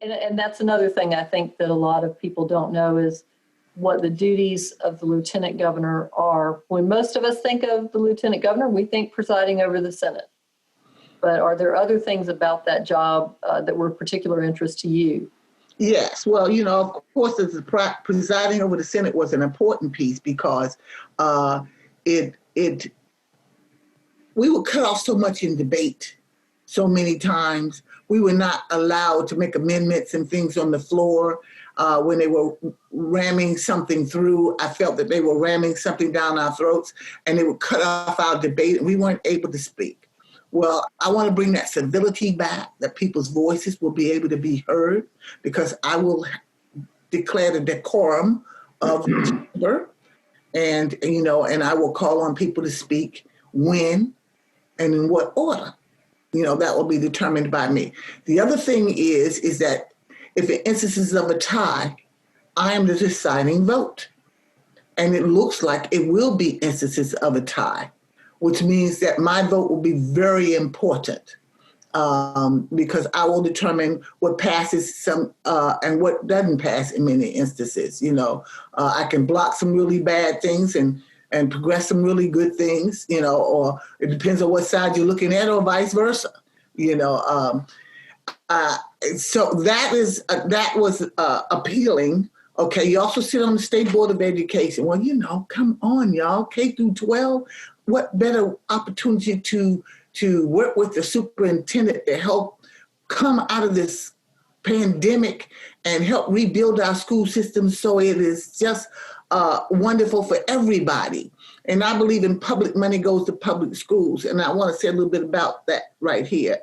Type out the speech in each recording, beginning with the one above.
And that's another thing I think that a lot of people don't know is what the duties of the lieutenant governor are. When most of us think of the lieutenant governor, we think presiding over the Senate. But are there other things about that job that were of particular interest to you? Yes. Well, of course, presiding over the Senate was an important piece because we were cut off so much in debate so many times. We were not allowed to make amendments and things on the floor. When they were ramming something through, I felt that they were ramming something down our throats and they would cut off our debate and we weren't able to speak. Well, I want to bring that civility back, that people's voices will be able to be heard, because I will declare the decorum of the chamber, and I will call on people to speak when and in what order. That will be determined by me. The other thing is that if in instances of a tie, I am the deciding vote. And it looks like it will be instances of a tie, which means that my vote will be very important because I will determine what passes and what doesn't pass in many instances. I can block some really bad things and progress some really good things, or it depends on what side you're looking at or vice versa, So that was appealing. Okay, you also sit on the State Board of Education. Well, come on, y'all, K through 12. What better opportunity to work with the superintendent to help come out of this pandemic and help rebuild our school system so it is just wonderful for everybody. And I believe in public money goes to public schools. And I want to say a little bit about that right here.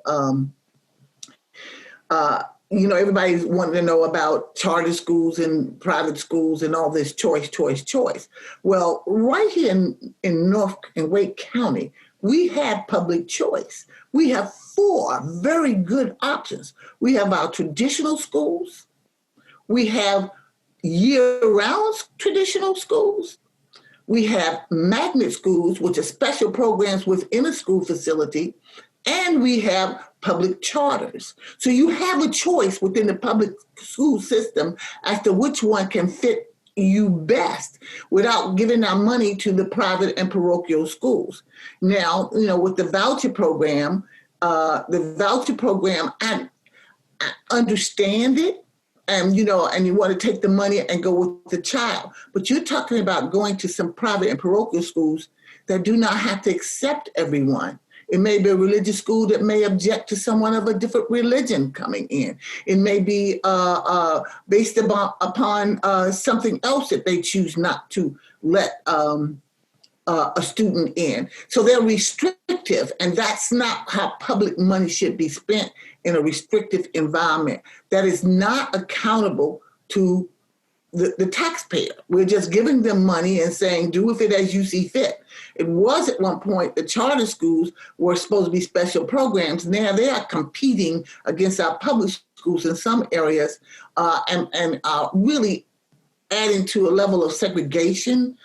Everybody's wanting to know about charter schools and private schools and all this choice. Well, right here in Wake County, we have public choice. We have 4 very good options. We have our traditional schools. We have year-round traditional schools. We have magnet schools, which are special programs within a school facility. And we have public charters. So you have a choice within the public school system as to which one can fit you best without giving our money to the private and parochial schools. Now, with the voucher program, I understand it. And you want to take the money and go with the child. But you're talking about going to some private and parochial schools that do not have to accept everyone. It may be a religious school that may object to someone of a different religion coming in. It may be based upon something else that they choose not to let a student in. So they're restrictive, and that's not how public money should be spent in a restrictive environment that is not accountable to the taxpayer. We're just giving them money and saying, do with it as you see fit. It was at one point the charter schools were supposed to be special programs. Now they are competing against our public schools in some areas and are really adding to a level of segregation,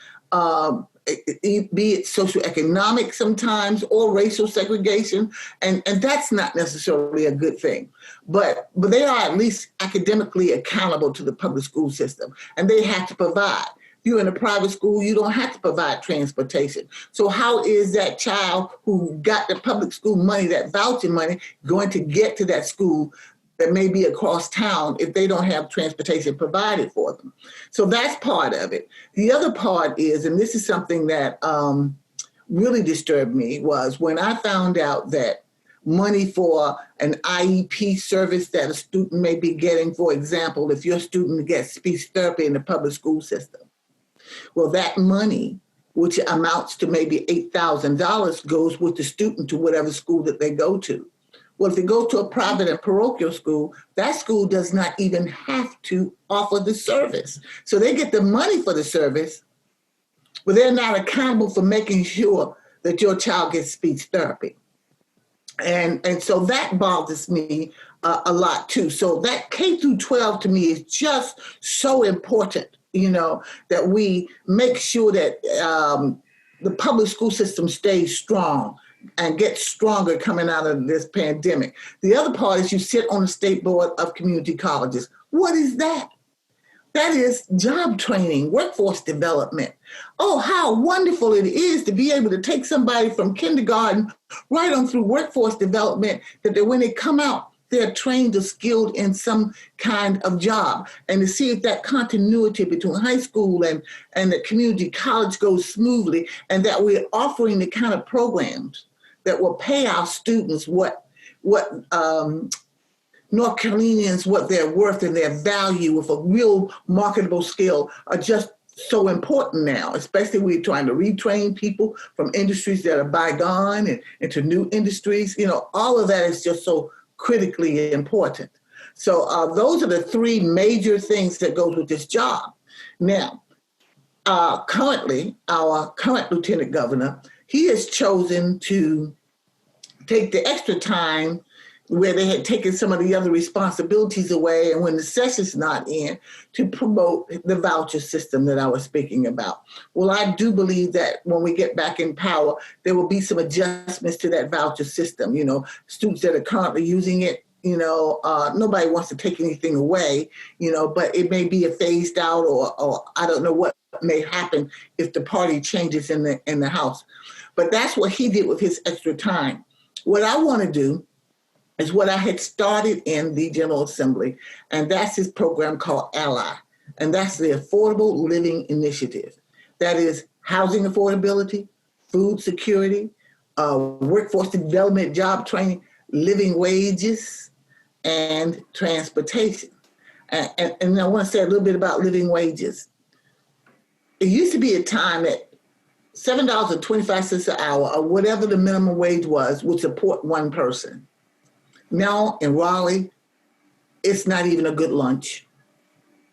be it socioeconomic sometimes or racial segregation, and that's not necessarily a good thing. But they are at least academically accountable to the public school system, and they have to provide. If you're in a private school, you don't have to provide transportation. So how is that child who got the public school money, that voucher money, going to get to that school that may be across town if they don't have transportation provided for them? So that's part of it. The other part is, and this is something that really disturbed me, was when I found out that money for an IEP service that a student may be getting, for example, if your student gets speech therapy in the public school system, well, that money, which amounts to maybe $8,000, goes with the student to whatever school that they go to. Well, if they go to a private and parochial school, that school does not even have to offer the service. So they get the money for the service, but they're not accountable for making sure that your child gets speech therapy. And so that bothers me a lot too. So that K through 12 to me is just so important, that we make sure that the public school system stays strong, and get stronger coming out of this pandemic. The other part is you sit on the State Board of Community Colleges. What is that? That is job training, workforce development. Oh, how wonderful it is to be able to take somebody from kindergarten right on through workforce development, that when they come out, they're trained or skilled in some kind of job. And to see if that continuity between high school and the community college goes smoothly, and that we're offering the kind of programs that will pay our students what North Carolinians, what they're worth and their value with a real marketable skill, are just so important now, especially we're trying to retrain people from industries that are bygone and into new industries. You know, all of that is just so critically important. So those are the three major things that goes with this job. Now, currently, our current lieutenant governor, he has chosen to take the extra time where they had taken some of the other responsibilities away, and when the session's not in, to promote the voucher system that I was speaking about. Well, I do believe that when we get back in power, there will be some adjustments to that voucher system. You know, students that are currently using it, you know, nobody wants to take anything away, you know, but it may be a phased out, or I don't know what may happen if the party changes in the House. But that's what he did with his extra time. What I want to do is what I had started in the General Assembly, and that's his program called Ally, and that's the Affordable Living Initiative. That is housing affordability, food security, workforce development, job training, living wages, and transportation. And I want to say a little bit about living wages. It used to be a time that $7.25 an hour, or whatever the minimum wage was, would support one person. Now in Raleigh, it's not even a good lunch,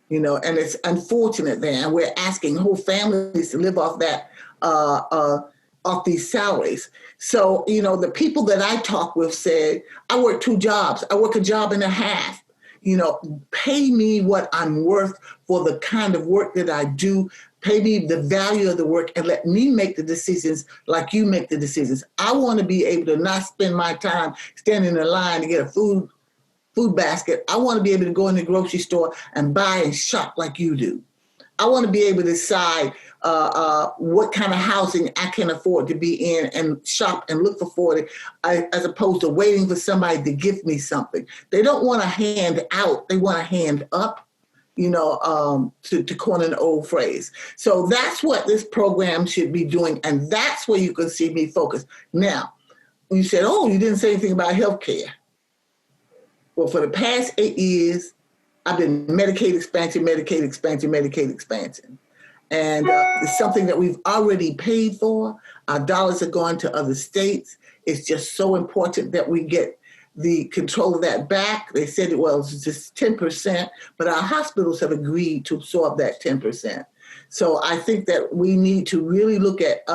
you know, and it's unfortunate there. And we're asking whole families to live off that, off these salaries. So, you know, the people that I talk with said, I work 2 jobs. I work a job and a half. You know, pay me what I'm worth for the kind of work that I do. Pay me the value of the work and let me make the decisions like you make the decisions. I want to be able to not spend my time standing in line to get a food basket. I want to be able to go in the grocery store and buy and shop like you do. I want to be able to decide what kind of housing I can afford to be in and shop and look for it, as opposed to waiting for somebody to give me something. They don't want a hand out. They want a hand up, you know, to coin an old phrase. So that's what this program should be doing. And that's where you can see me focus. Now, you said, oh, you didn't say anything about healthcare. Well, for the past 8 years, I've been Medicaid expansion. And it's something that we've already paid for. Our dollars are going to other states. It's just so important that we get the control of that back. They said, well, it's just 10%, but our hospitals have agreed to absorb that 10%. So I think that we need to really look at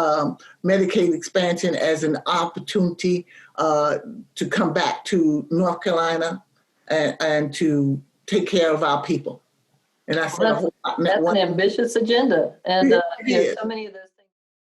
Medicaid expansion as an opportunity to come back to North Carolina and to take care of our people. And I said, that's an ambitious agenda. And you know, so many of those